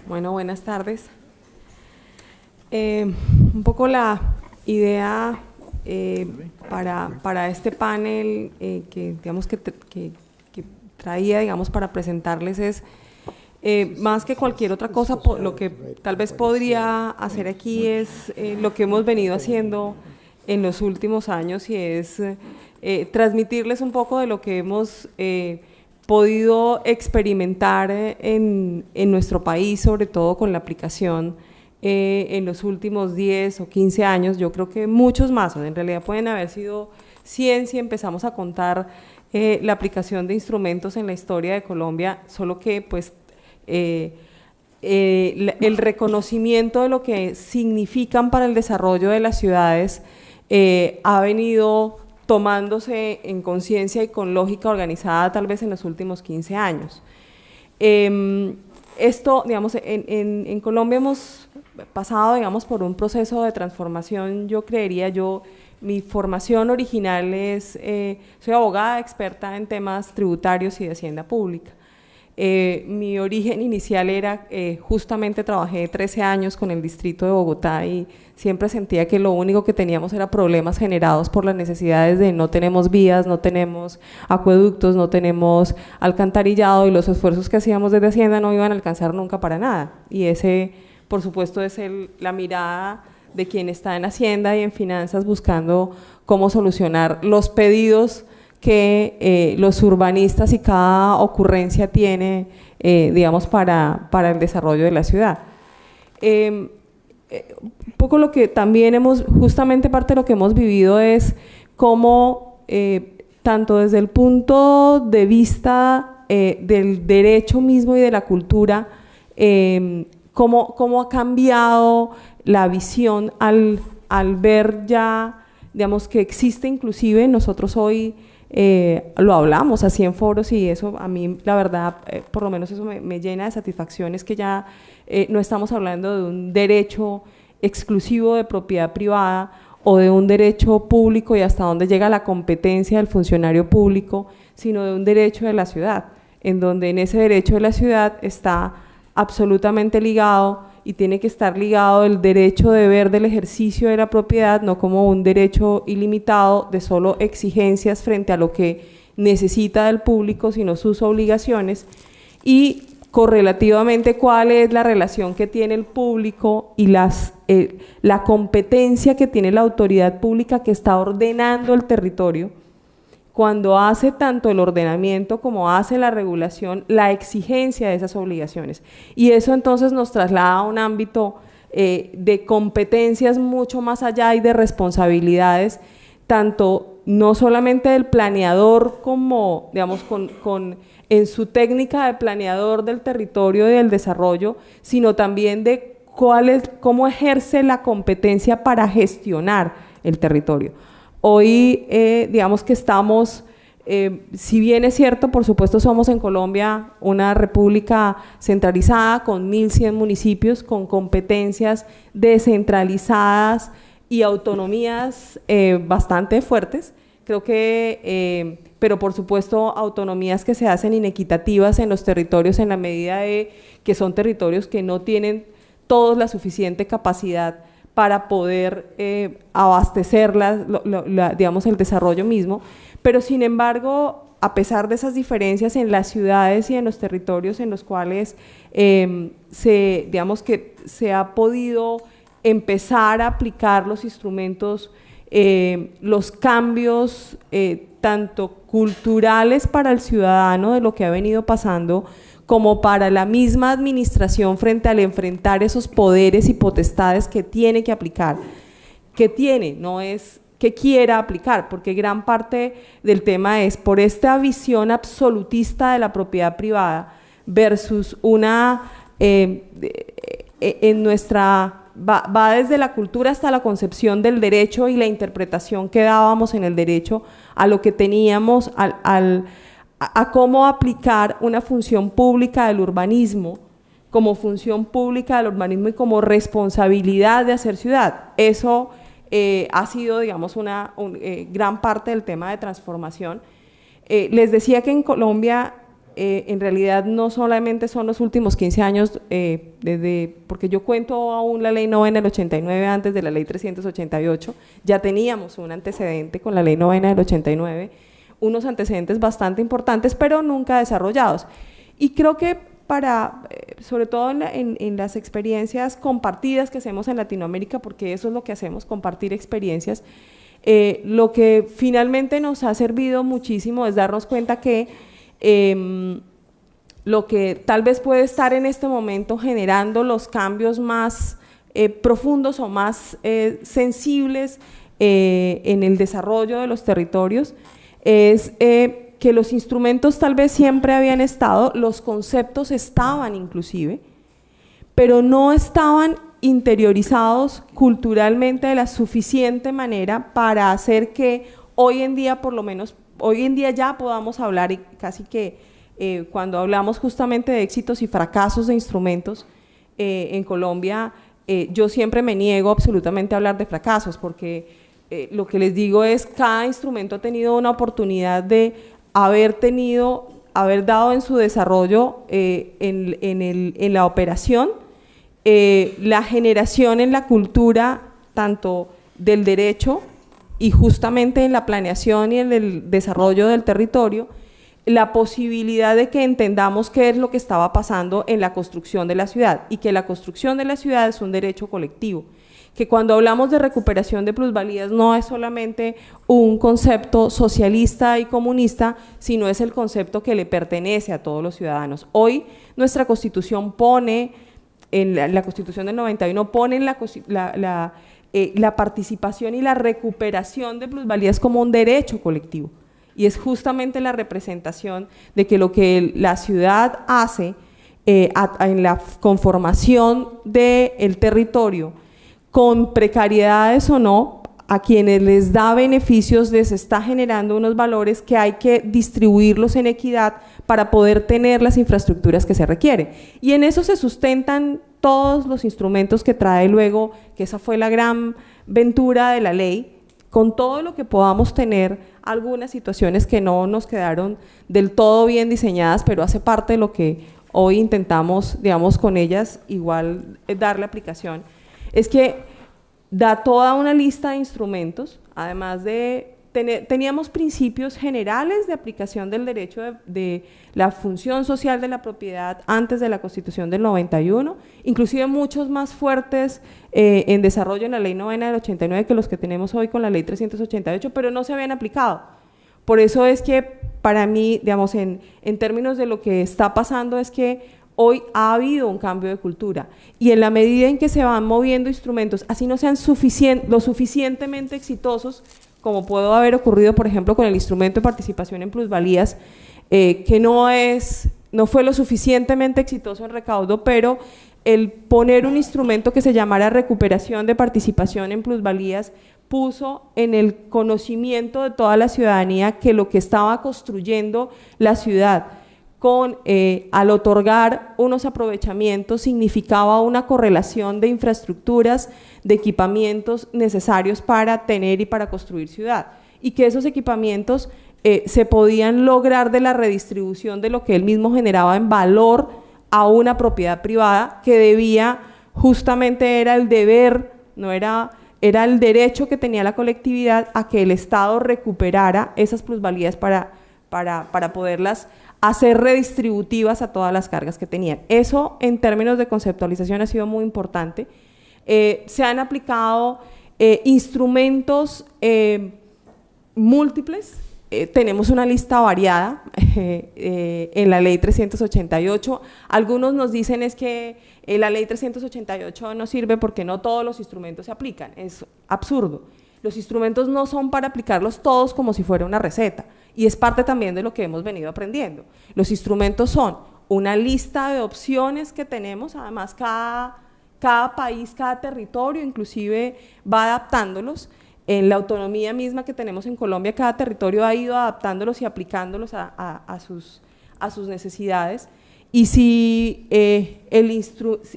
Bueno, buenas tardes. Un poco la idea para este panel que traía, digamos, para presentarles es más que cualquier otra cosa, lo que tal vez podría hacer aquí es lo que hemos venido haciendo en los últimos años, y es transmitirles un poco de lo que hemos podido experimentar en nuestro país, sobre todo con la aplicación en los últimos 10 o 15 años. Yo creo que muchos más, en realidad pueden haber sido 100 si empezamos a contar la aplicación de instrumentos en la historia de Colombia, solo que pues el reconocimiento de lo que significan para el desarrollo de las ciudades ha venido tomándose en conciencia y con lógica organizada tal vez en los últimos 15 años. Esto, digamos, en Colombia hemos pasado, digamos, por un proceso de transformación. Yo creería, mi formación original es, soy abogada experta en temas tributarios y de hacienda pública. Mi origen inicial era, justamente trabajé 13 años con el distrito de Bogotá y siempre sentía que lo único que teníamos era problemas generados por las necesidades de no tenemos vías, no tenemos acueductos, no tenemos alcantarillado, y los esfuerzos que hacíamos desde Hacienda no iban a alcanzar nunca para nada. Y ese, por supuesto, es la mirada de quien está en Hacienda y en finanzas buscando cómo solucionar los pedidos que los urbanistas y cada ocurrencia tiene, digamos, para el desarrollo de la ciudad. Un poco lo que también justamente parte de lo que hemos vivido es cómo, tanto desde el punto de vista del derecho mismo y de la cultura, cómo ha cambiado la visión al ver ya, digamos, que existe inclusive, nosotros hoy lo hablamos así en foros, y eso a mí la verdad, por lo menos eso me llena de satisfacción, es que ya no estamos hablando de un derecho exclusivo de propiedad privada o de un derecho público y hasta dónde llega la competencia del funcionario público, sino de un derecho de la ciudad, en donde en ese derecho de la ciudad está absolutamente ligado y tiene que estar ligado el derecho de ver del ejercicio de la propiedad, no como un derecho ilimitado de solo exigencias frente a lo que necesita del público, sino sus obligaciones, y correlativamente cuál es la relación que tiene el público y la competencia que tiene la autoridad pública que está ordenando el territorio, cuando hace tanto el ordenamiento como hace la regulación, la exigencia de esas obligaciones. Y eso entonces nos traslada a un ámbito de competencias mucho más allá y de responsabilidades, tanto no solamente del planeador como, digamos, en su técnica de planeador del territorio y del desarrollo, sino también de cómo ejerce la competencia para gestionar el territorio. Hoy, digamos que estamos, si bien es cierto, por supuesto somos en Colombia una república centralizada con 1.100 municipios, con competencias descentralizadas y autonomías bastante fuertes, creo que, pero por supuesto autonomías que se hacen inequitativas en los territorios en la medida de que son territorios que no tienen todos la suficiente capacidad para poder abastecerlas, digamos, el desarrollo mismo, pero sin embargo, a pesar de esas diferencias en las ciudades y en los territorios en los cuales digamos que se ha podido empezar a aplicar los instrumentos, los cambios tanto culturales para el ciudadano de lo que ha venido pasando, como para la misma administración frente al enfrentar esos poderes y potestades que tiene que aplicar, no es que quiera aplicar, porque gran parte del tema es por esta visión absolutista de la propiedad privada versus una, en nuestra, va desde la cultura hasta la concepción del derecho y la interpretación que dábamos en el derecho a lo que teníamos, a cómo aplicar una función pública del urbanismo como función pública del urbanismo y como responsabilidad de hacer ciudad. Eso ha sido, digamos, una gran parte del tema de transformación. Les decía que en Colombia en realidad no solamente son los últimos 15 años, porque yo cuento aún la ley novena del 89 antes de la ley 388, ya teníamos un antecedente con la ley novena del 89, unos antecedentes bastante importantes, pero nunca desarrollados. Y creo que sobre todo en las experiencias compartidas que hacemos en Latinoamérica, porque eso es lo que hacemos, compartir experiencias, lo que finalmente nos ha servido muchísimo es darnos cuenta que lo que tal vez puede estar en este momento generando los cambios más profundos o más sensibles en el desarrollo de los territorios es que los instrumentos tal vez siempre habían estado, los conceptos estaban inclusive, pero no estaban interiorizados culturalmente de la suficiente manera para hacer que hoy en día, por lo menos, hoy en día ya podamos hablar, y casi que cuando hablamos justamente de éxitos y fracasos de instrumentos en Colombia, yo siempre me niego absolutamente a hablar de fracasos, porque lo que les digo es cada instrumento ha tenido una oportunidad de haber dado en su desarrollo en la operación, la generación en la cultura tanto del derecho y justamente en la planeación y en el desarrollo del territorio, la posibilidad de que entendamos qué es lo que estaba pasando en la construcción de la ciudad y que la construcción de la ciudad es un derecho colectivo, que cuando hablamos de recuperación de plusvalías no es solamente un concepto socialista y comunista, sino es el concepto que le pertenece a todos los ciudadanos. Hoy nuestra Constitución pone, en la Constitución del 91 pone la participación y la recuperación de plusvalías como un derecho colectivo, y es justamente la representación de que lo que la ciudad hace en la conformación del territorio, con precariedades o no, a quienes les da beneficios les está generando unos valores que hay que distribuirlos en equidad para poder tener las infraestructuras que se requieren. Y en eso se sustentan todos los instrumentos que trae luego, que esa fue la gran ventura de la ley, con todo lo que podamos tener algunas situaciones que no nos quedaron del todo bien diseñadas, pero hace parte de lo que hoy intentamos, digamos, con ellas igual darle aplicación. Es que da toda una lista de instrumentos, además de teníamos principios generales de aplicación del derecho de la función social de la propiedad antes de la Constitución del 91, inclusive muchos más fuertes en desarrollo en la ley novena del 89 que los que tenemos hoy con la ley 388, pero no se habían aplicado. Por eso es que para mí, digamos, en términos de lo que está pasando es que hoy ha habido un cambio de cultura, y en la medida en que se van moviendo instrumentos, así no sean lo suficientemente exitosos, como puede haber ocurrido, por ejemplo, con el instrumento de participación en plusvalías, que no fue lo suficientemente exitoso en recaudo, pero el poner un instrumento que se llamara recuperación de participación en plusvalías puso en el conocimiento de toda la ciudadanía que lo que estaba construyendo la ciudad al otorgar unos aprovechamientos significaba una correlación de infraestructuras, de equipamientos necesarios para tener y para construir ciudad, y que esos equipamientos se podían lograr de la redistribución de lo que él mismo generaba en valor a una propiedad privada que debía, justamente era el deber, era el derecho que tenía la colectividad a que el Estado recuperara esas plusvalías para poderlas hacer redistributivas a todas las cargas que tenían. Eso en términos de conceptualización ha sido muy importante. Se han aplicado instrumentos múltiples, tenemos una lista variada en la ley 388. Algunos nos dicen es que la ley 388 no sirve porque no todos los instrumentos se aplican. Es absurdo. Los instrumentos no son para aplicarlos todos como si fuera una receta, y es parte también de lo que hemos venido aprendiendo. Los instrumentos son una lista de opciones que tenemos, además cada país, cada territorio inclusive va adaptándolos. En la autonomía misma que tenemos en Colombia, cada territorio ha ido adaptándolos y aplicándolos a sus necesidades, y si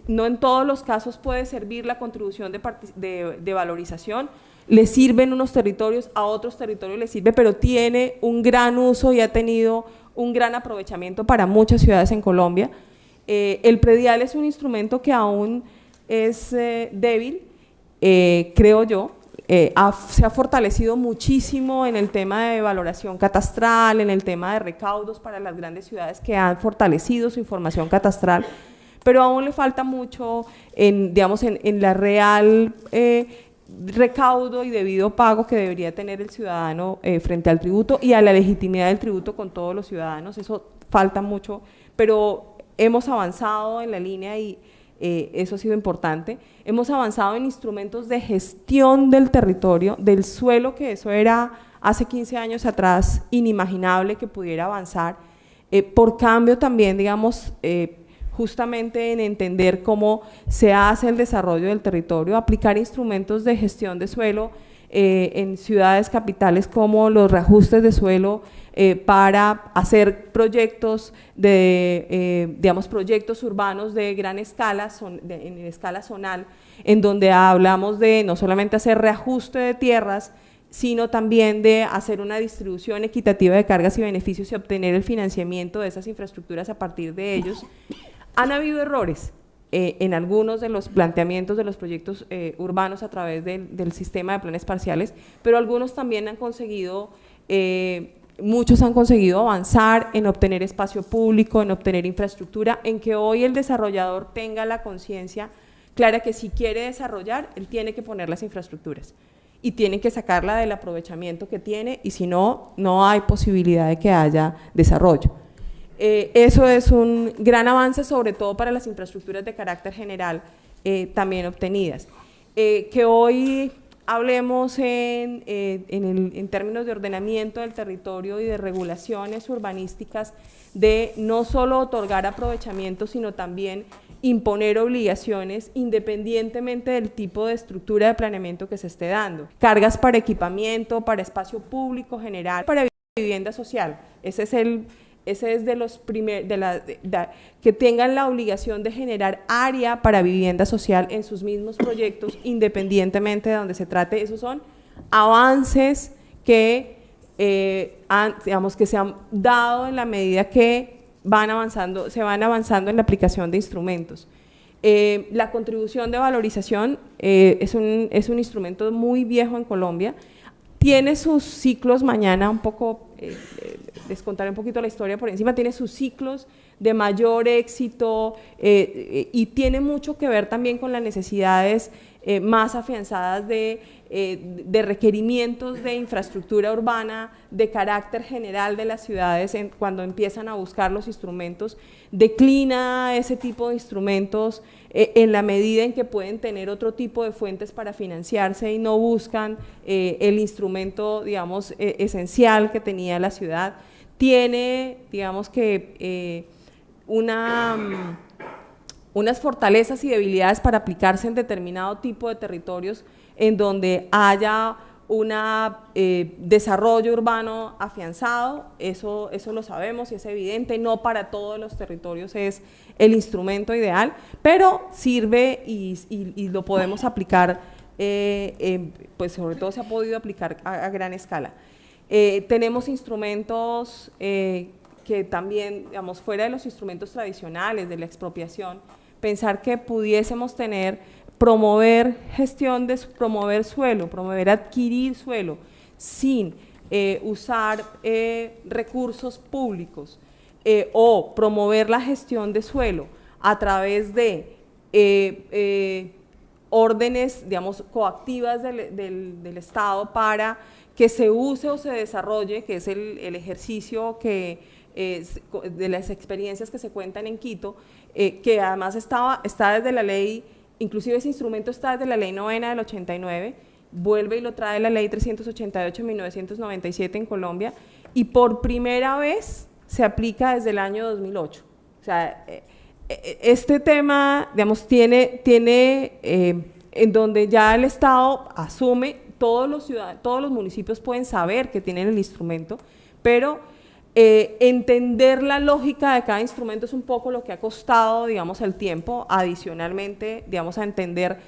no en todos los casos puede servir la contribución de valorización, le sirven unos territorios, a otros territorios les sirve, pero tiene un gran uso y ha tenido un gran aprovechamiento para muchas ciudades en Colombia. El predial es un instrumento que aún es débil, creo yo. Se ha fortalecido muchísimo en el tema de valoración catastral, en el tema de recaudos para las grandes ciudades que han fortalecido su información catastral, pero aún le falta mucho digamos, en la real recaudo y debido pago que debería tener el ciudadano frente al tributo y a la legitimidad del tributo con todos los ciudadanos. Eso falta mucho, pero hemos avanzado en la línea y eso ha sido importante. Hemos avanzado en instrumentos de gestión del territorio, del suelo, que eso era hace 15 años atrás inimaginable que pudiera avanzar, por cambio también, digamos, justamente en entender cómo se hace el desarrollo del territorio, aplicar instrumentos de gestión de suelo en ciudades capitales como los reajustes de suelo para hacer proyectos digamos, proyectos urbanos de gran escala, en escala zonal, en donde hablamos de no solamente hacer reajuste de tierras, sino también de hacer una distribución equitativa de cargas y beneficios y obtener el financiamiento de esas infraestructuras a partir de ellos. Han habido errores en algunos de los planteamientos de los proyectos urbanos a través del sistema de planes parciales, pero algunos también han conseguido, muchos han conseguido avanzar en obtener espacio público, en obtener infraestructura, en que hoy el desarrollador tenga la conciencia clara que si quiere desarrollar, él tiene que poner las infraestructuras y tiene que sacarla del aprovechamiento que tiene, y si no, no hay posibilidad de que haya desarrollo. Eso es un gran avance, sobre todo para las infraestructuras de carácter general también obtenidas. Que hoy hablemos en términos de ordenamiento del territorio y de regulaciones urbanísticas, de no solo otorgar aprovechamiento, sino también imponer obligaciones independientemente del tipo de estructura de planeamiento que se esté dando. Cargas para equipamiento, para espacio público general, para vivienda social. Ese es de los que tengan la obligación de generar área para vivienda social en sus mismos proyectos, independientemente de donde se trate. Esos son avances que, digamos, que se han dado en la medida que se van avanzando en la aplicación de instrumentos. La contribución de valorización es un instrumento muy viejo en Colombia. Tiene sus ciclos, mañana un poco, les contaré un poquito la historia por encima, tiene sus ciclos de mayor éxito y tiene mucho que ver también con las necesidades más afianzadas de requerimientos de infraestructura urbana de carácter general de las ciudades. Cuando empiezan a buscar los instrumentos, declina ese tipo de instrumentos en la medida en que pueden tener otro tipo de fuentes para financiarse y no buscan el instrumento, digamos, esencial que tenía la ciudad. Tiene, digamos que, unas fortalezas y debilidades para aplicarse en determinado tipo de territorios en donde haya un desarrollo urbano afianzado. Eso lo sabemos y es evidente, no para todos los territorios es el instrumento ideal, pero sirve y lo podemos aplicar, pues sobre todo se ha podido aplicar a gran escala. Tenemos instrumentos que también, digamos, fuera de los instrumentos tradicionales de la expropiación, pensar que pudiésemos promover promover suelo, promover adquirir suelo sin usar recursos públicos o promover la gestión de suelo a través de órdenes, digamos, coactivas del Estado para que se use o se desarrolle, que es el ejercicio de las experiencias que se cuentan en Quito, que además está desde la ley, inclusive ese instrumento está desde la ley 9ª del 89, vuelve y lo trae la ley 388 de 1997 en Colombia, y por primera vez se aplica desde el año 2008. O sea, este tema, digamos, tiene en donde ya el Estado asume, todos los municipios pueden saber que tienen el instrumento, pero entender la lógica de cada instrumento es un poco lo que ha costado, digamos, el tiempo. Adicionalmente, digamos, a entender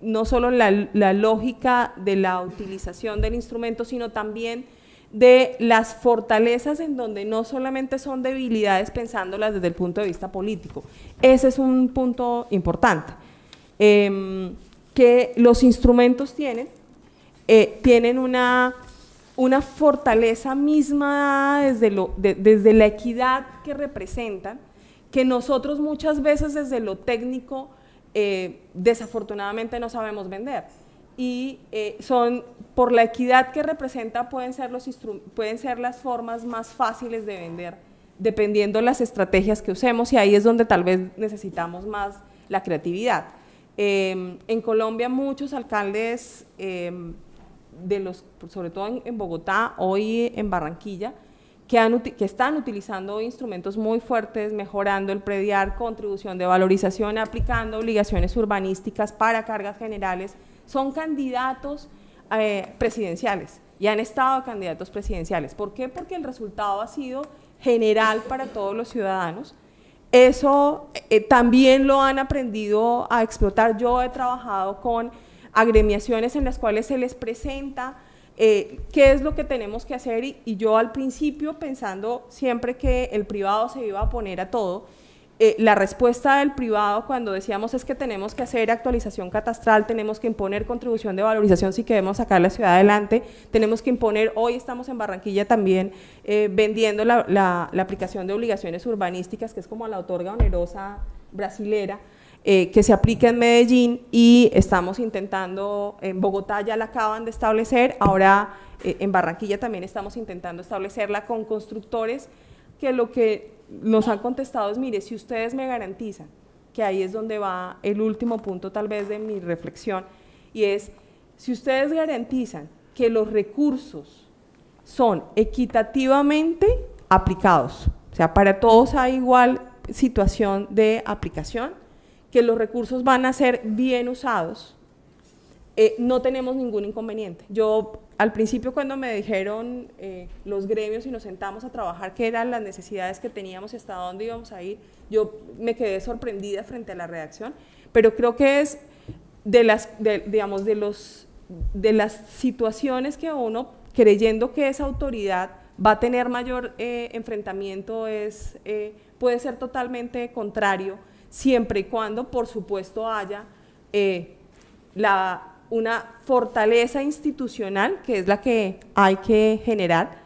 no solo la lógica de la utilización del instrumento, sino también de las fortalezas en donde no solamente son debilidades pensándolas desde el punto de vista político. Ese es un punto importante, que los instrumentos tienen una fortaleza misma desde la equidad que representan, que nosotros muchas veces desde lo técnico desafortunadamente no sabemos vender. Y por la equidad que representa pueden ser las formas más fáciles de vender, dependiendo de las estrategias que usemos, y ahí es donde tal vez necesitamos más la creatividad. En Colombia muchos alcaldes, sobre todo en Bogotá, hoy en Barranquilla, que están utilizando instrumentos muy fuertes, mejorando el predial, contribución de valorización, aplicando obligaciones urbanísticas para cargas generales, son candidatos presidenciales y han estado candidatos presidenciales. ¿Por qué? Porque el resultado ha sido general para todos los ciudadanos. Eso también lo han aprendido a explotar. Yo he trabajado con agremiaciones en las cuales se les presenta qué es lo que tenemos que hacer, y yo al principio pensando siempre que el privado se iba a poner a todo. La respuesta del privado cuando decíamos es que tenemos que hacer actualización catastral, tenemos que imponer contribución de valorización si queremos sacar la ciudad adelante, tenemos que imponer, hoy estamos en Barranquilla también vendiendo la aplicación de obligaciones urbanísticas, que es como la otorga onerosa brasilera, que se aplica en Medellín, y estamos intentando, en Bogotá ya la acaban de establecer, ahora en Barranquilla también estamos intentando establecerla con constructores, que lo que nos han contestado es, mire, si ustedes me garantizan, que ahí es donde va el último punto tal vez de mi reflexión, y es, si ustedes garantizan que los recursos son equitativamente aplicados, o sea, para todos hay igual situación de aplicación, que los recursos van a ser bien usados, no tenemos ningún inconveniente. Yo al principio cuando me dijeron los gremios y nos sentamos a trabajar qué eran las necesidades que teníamos y hasta dónde íbamos a ir, yo me quedé sorprendida frente a la redacción, pero creo que es de las situaciones que uno, creyendo que esa autoridad va a tener mayor enfrentamiento, puede ser totalmente contrario, siempre y cuando, por supuesto, haya una fortaleza institucional, que es la que hay que generar,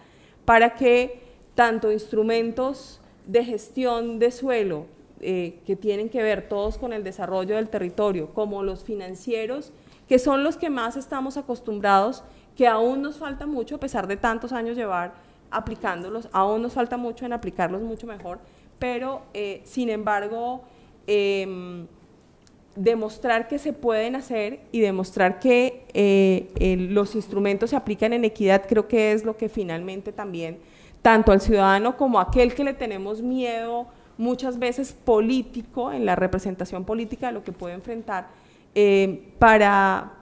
para que tanto instrumentos de gestión de suelo, que tienen que ver todos con el desarrollo del territorio, como los financieros, que son los que más estamos acostumbrados, que aún nos falta mucho, a pesar de tantos años llevar aplicándolos, aún nos falta mucho en aplicarlos mucho mejor, pero sin embargo, demostrar que se pueden hacer y demostrar que los instrumentos se aplican en equidad, creo que es lo que finalmente también, tanto al ciudadano como a aquel que le tenemos miedo, muchas veces político, en la representación política de lo que puede enfrentar, para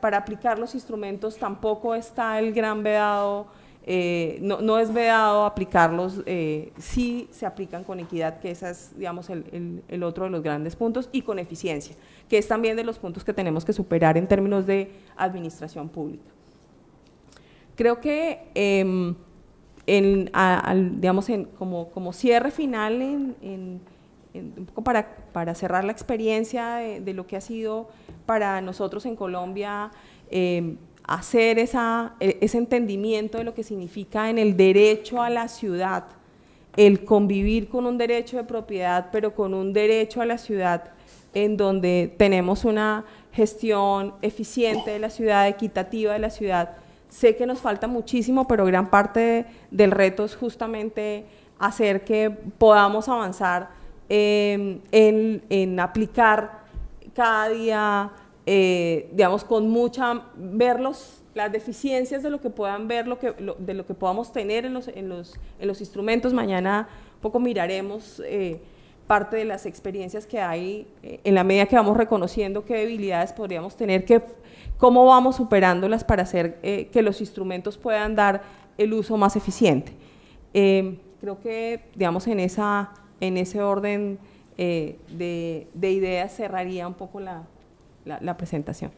aplicar los instrumentos tampoco está el gran vedado, no es vedado aplicarlos, si se aplican con equidad, que ese es, digamos, el otro de los grandes puntos, y con eficiencia, que es también de los puntos que tenemos que superar en términos de administración pública. Creo que digamos, como cierre final, un poco para cerrar la experiencia de lo que ha sido para nosotros en Colombia, hacer ese entendimiento de lo que significa en el derecho a la ciudad, el convivir con un derecho de propiedad, pero con un derecho a la ciudad, en donde tenemos una gestión eficiente de la ciudad, equitativa de la ciudad. Sé que nos falta muchísimo, pero gran parte del reto es justamente hacer que podamos avanzar en aplicar cada día, digamos, con ver las deficiencias de lo que puedan ver, de lo que podamos tener en los instrumentos. Mañana un poco miraremos parte de las experiencias que hay, en la medida que vamos reconociendo qué debilidades podríamos tener, cómo vamos superándolas para hacer que los instrumentos puedan dar el uso más eficiente. Creo que, digamos, en ese orden de ideas cerraría un poco la presentación.